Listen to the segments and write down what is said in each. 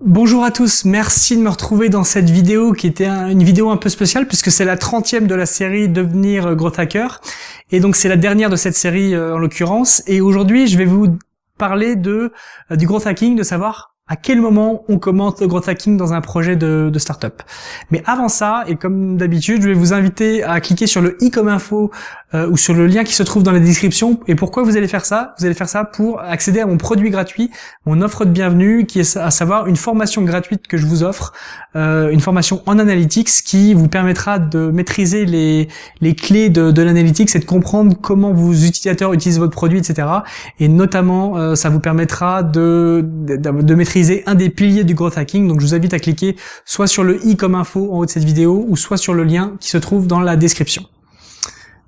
Bonjour à tous, merci de me retrouver dans cette vidéo qui était une vidéo un peu spéciale puisque c'est la 30e de la série Devenir Growth Hacker et donc c'est la dernière de cette série en l'occurrence, et aujourd'hui je vais vous parler du growth hacking, de savoir à quel moment on commence le growth hacking dans un projet de startup. Mais avant ça, et comme d'habitude, je vais vous inviter à cliquer sur le i comme info ou sur le lien qui se trouve dans la description. Et pourquoi vous allez faire ça? Vous allez faire ça pour accéder à mon produit gratuit, mon offre de bienvenue, qui est à savoir une formation gratuite que je vous offre, une formation en analytics qui vous permettra de maîtriser les clés de l'analytics et de comprendre comment vos utilisateurs utilisent votre produit, etc. Et notamment, ça vous permettra de maîtriser un des piliers du growth hacking. Donc je vous invite à cliquer soit sur le i comme info en haut de cette vidéo ou soit sur le lien qui se trouve dans la description.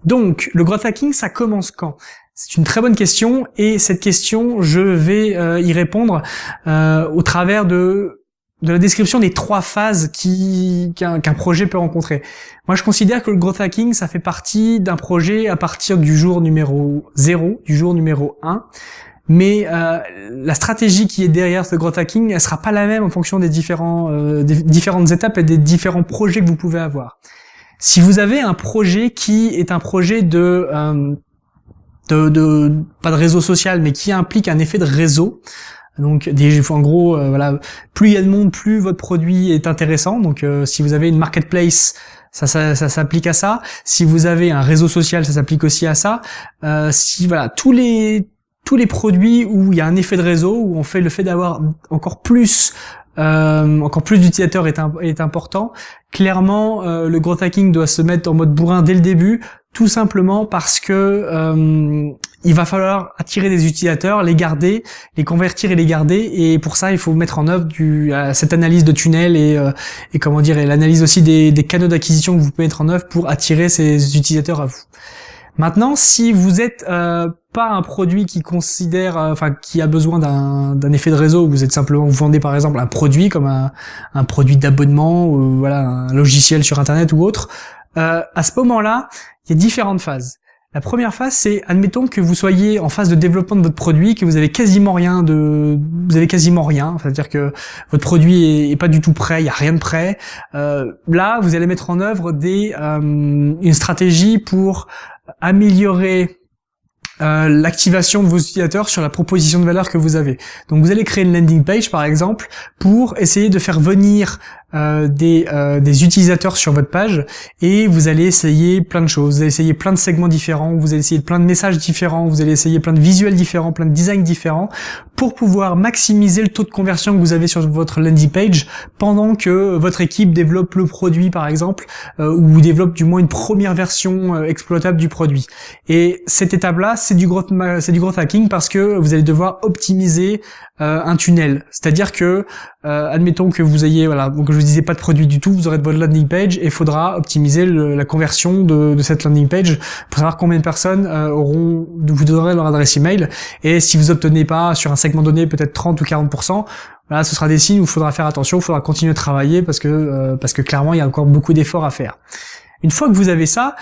Donc le growth hacking, ça commence quand? C'est une très bonne question, et cette question, je vais y répondre au travers de la description des 3 phases qu'un projet peut rencontrer. Moi, je considère que le growth hacking, ça fait partie d'un projet à partir du jour numéro 0, du jour numéro 1. Mais la stratégie qui est derrière ce growth hacking, elle sera pas la même en fonction des différentes étapes et des différents projets que vous pouvez avoir. Si vous avez un projet qui est un projet pas de réseau social, mais qui implique un effet de réseau, donc en gros, voilà, plus il y a de monde, plus votre produit est intéressant. Donc si vous avez une marketplace, ça s'applique à ça. Si vous avez un réseau social, ça s'applique aussi à ça. Si voilà, tous les produits où il y a un effet de réseau, où on fait le fait d'avoir encore plus d'utilisateurs est important. Clairement, le growth hacking doit se mettre en mode bourrin dès le début, tout simplement parce que il va falloir attirer des utilisateurs, les garder, les convertir et les garder, et pour ça il faut mettre en œuvre cette analyse de tunnel et l'analyse aussi des canaux d'acquisition que vous pouvez mettre en œuvre pour attirer ces utilisateurs à vous. Maintenant, si vous êtes pas un produit qui qui a besoin d'un effet de réseau, vous vendez par exemple un produit comme un produit d'abonnement ou voilà, un logiciel sur internet ou autre, à ce moment-là, il y a différentes phases. La première phase, c'est, admettons que vous soyez en phase de développement de votre produit, que vous avez quasiment rien, c'est-à-dire que votre produit est pas du tout prêt, il y a rien de prêt. Là, vous allez mettre en œuvre une stratégie pour améliorer l'activation de vos utilisateurs sur la proposition de valeur que vous avez. Donc vous allez créer une landing page par exemple pour essayer de faire venir des utilisateurs sur votre page, et vous allez essayer plein de choses. Vous allez essayer plein de segments différents, vous allez essayer plein de messages différents, vous allez essayer plein de visuels différents, plein de designs différents pour pouvoir maximiser le taux de conversion que vous avez sur votre landing page pendant que votre équipe développe le produit par exemple, ou développe du moins une première version exploitable du produit. Et cette étape-là, c'est du growth hacking parce que vous allez devoir optimiser un tunnel. C'est-à-dire que admettons que vous ayez, voilà, donc je vous disais pas de produit du tout, vous aurez votre landing page et il faudra optimiser la conversion de cette landing page pour savoir combien de personnes vous donnerez leur adresse email, et si vous obtenez pas sur un segment donné peut-être 30 ou 40%, voilà, ce sera des signes où il faudra faire attention, il faudra continuer de travailler parce que clairement il y a encore beaucoup d'efforts à faire. Une fois que vous avez ça,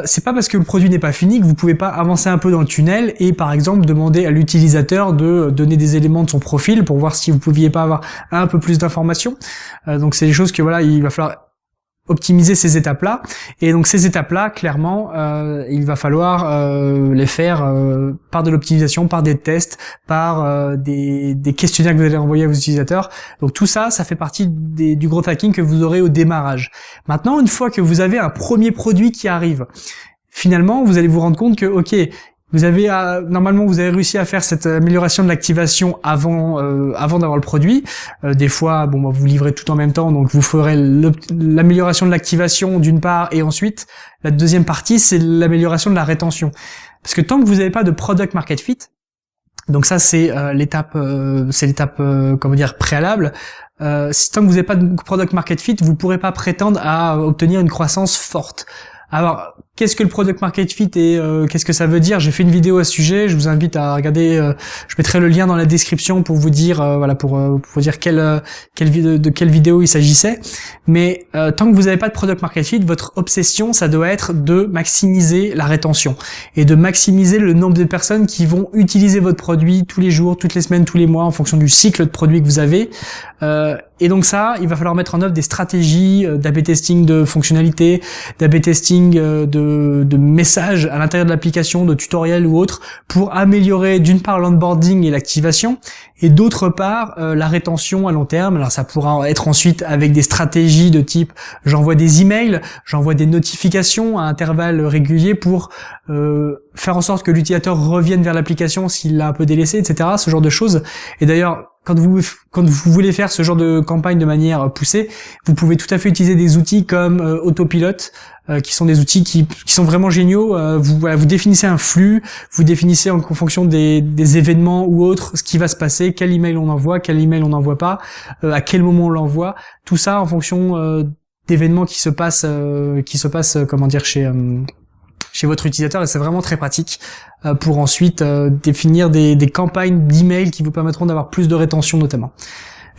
c'est pas parce que le produit n'est pas fini que vous pouvez pas avancer un peu dans le tunnel et par exemple demander à l'utilisateur de donner des éléments de son profil pour voir si vous pouviez pas avoir un peu plus d'informations. Donc c'est des choses que voilà, il va falloir optimiser ces étapes-là, et donc ces étapes-là, clairement, il va falloir les faire par de l'optimisation, par des tests, par des questionnaires que vous allez envoyer à vos utilisateurs. Donc tout ça, ça fait partie du growth hacking que vous aurez au démarrage. Maintenant, une fois que vous avez un premier produit qui arrive, finalement, vous allez vous rendre compte que, ok, normalement vous avez réussi à faire cette amélioration de l'activation avant d'avoir le produit. Des fois, vous livrez tout en même temps, donc vous ferez l'amélioration de l'activation d'une part, et ensuite la deuxième partie, c'est l'amélioration de la rétention. Parce que tant que vous n'avez pas de product market fit, donc ça c'est l'étape préalable. Tant que vous n'avez pas de product market fit, vous pourrez pas prétendre à obtenir une croissance forte. Alors, qu'est-ce que le product market fit et qu'est-ce que ça veut dire? J'ai fait une vidéo à ce sujet. Je vous invite à regarder. Je mettrai le lien dans la description pour vous dire, voilà, pour vous dire de quelle vidéo il s'agissait. Mais tant que vous n'avez pas de product market fit, votre obsession, ça doit être de maximiser la rétention et de maximiser le nombre de personnes qui vont utiliser votre produit tous les jours, toutes les semaines, tous les mois, en fonction du cycle de produit que vous avez. Et donc ça, il va falloir mettre en œuvre des stratégies d'A/B testing de fonctionnalités, d'A/B testing de messages à l'intérieur de l'application, de tutoriels ou autres, pour améliorer d'une part l'onboarding et l'activation, et d'autre part la rétention à long terme. Alors ça pourra être ensuite avec des stratégies de type j'envoie des emails, j'envoie des notifications à intervalles réguliers pour faire en sorte que l'utilisateur revienne vers l'application s'il l'a un peu délaissé, etc. Ce genre de choses. Et d'ailleurs, quand vous voulez faire ce genre de campagne de manière poussée, vous pouvez tout à fait utiliser des outils comme Autopilot, qui sont des outils qui sont vraiment géniaux. Vous définissez un flux, vous définissez en fonction des événements ou autres ce qui va se passer, quel email on envoie, quel email on n'envoie pas, à quel moment on l'envoie. Tout ça en fonction d'événements qui se passent, comment dire, chez votre utilisateur, et c'est vraiment très pratique pour ensuite définir des campagnes d'email qui vous permettront d'avoir plus de rétention notamment.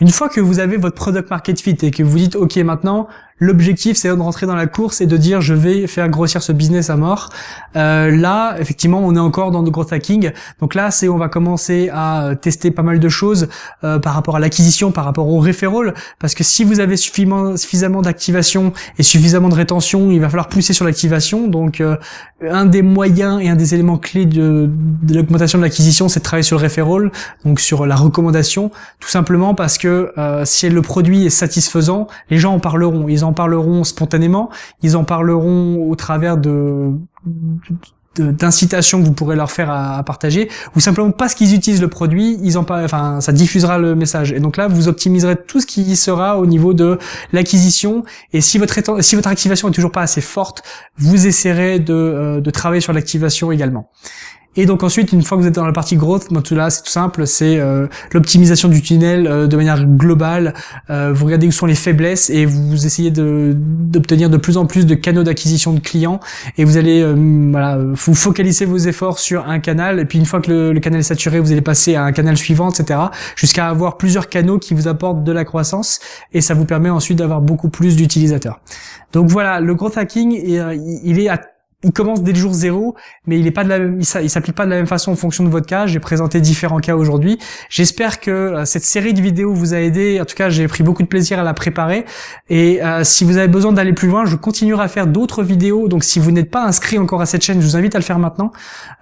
Une fois que vous avez votre product market fit et que vous dites ok, maintenant l'objectif c'est de rentrer dans la course et de dire je vais faire grossir ce business à mort, là effectivement on est encore dans le growth hacking. Donc là on va commencer à tester pas mal de choses par rapport à l'acquisition, par rapport au referral, parce que si vous avez suffisamment d'activation et suffisamment de rétention, il va falloir pousser sur l'activation. Donc un des moyens et un des éléments clés de l'augmentation de l'acquisition, c'est de travailler sur le referral, donc sur la recommandation, tout simplement parce que si le produit est satisfaisant, les gens en parleront. Ils en parleront spontanément, ils en parleront au travers d'incitations que vous pourrez leur faire à partager, ou simplement parce qu'ils utilisent le produit, ça diffusera le message. Et donc là, vous optimiserez tout ce qui sera au niveau de l'acquisition. Et si votre activation est toujours pas assez forte, vous essaierez de travailler sur l'activation également. Et donc ensuite, une fois que vous êtes dans la partie growth, tout là, c'est tout simple, c'est l'optimisation du tunnel de manière globale. Vous regardez où sont les faiblesses et vous essayez d'obtenir de plus en plus de canaux d'acquisition de clients. Et vous allez vous focaliser vos efforts sur un canal. Et puis une fois que le canal est saturé, vous allez passer à un canal suivant, etc. Jusqu'à avoir plusieurs canaux qui vous apportent de la croissance. Et ça vous permet ensuite d'avoir beaucoup plus d'utilisateurs. Donc voilà, le growth hacking, il commence dès le jour 0, mais il s'applique pas de la même façon en fonction de votre cas. J'ai présenté différents cas aujourd'hui. J'espère que cette série de vidéos vous a aidé. En tout cas, j'ai pris beaucoup de plaisir à la préparer. Et si vous avez besoin d'aller plus loin, je continuerai à faire d'autres vidéos. Donc, si vous n'êtes pas inscrit encore à cette chaîne, je vous invite à le faire maintenant.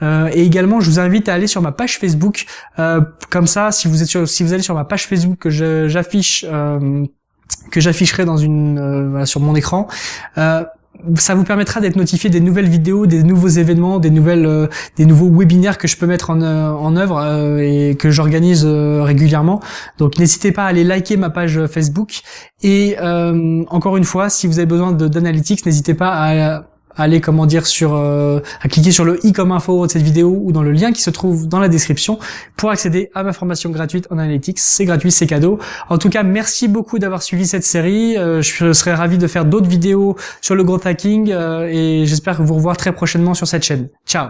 Et également, je vous invite à aller sur ma page Facebook. Comme ça, si vous allez sur ma page Facebook que j'afficherai sur mon écran. Ça vous permettra d'être notifié des nouvelles vidéos, des nouveaux événements, des nouveaux webinaires que je peux mettre en œuvre et que j'organise régulièrement. Donc n'hésitez pas à aller liker ma page Facebook. Et encore une fois, si vous avez besoin d'analytics, n'hésitez pas à aller à cliquer sur le i comme info de cette vidéo ou dans le lien qui se trouve dans la description pour accéder à ma formation gratuite en analytics. C'est gratuit, c'est cadeau. En tout cas, merci beaucoup d'avoir suivi cette série. Je serai ravi de faire d'autres vidéos sur le growth hacking et j'espère vous revoir très prochainement sur cette chaîne. Ciao.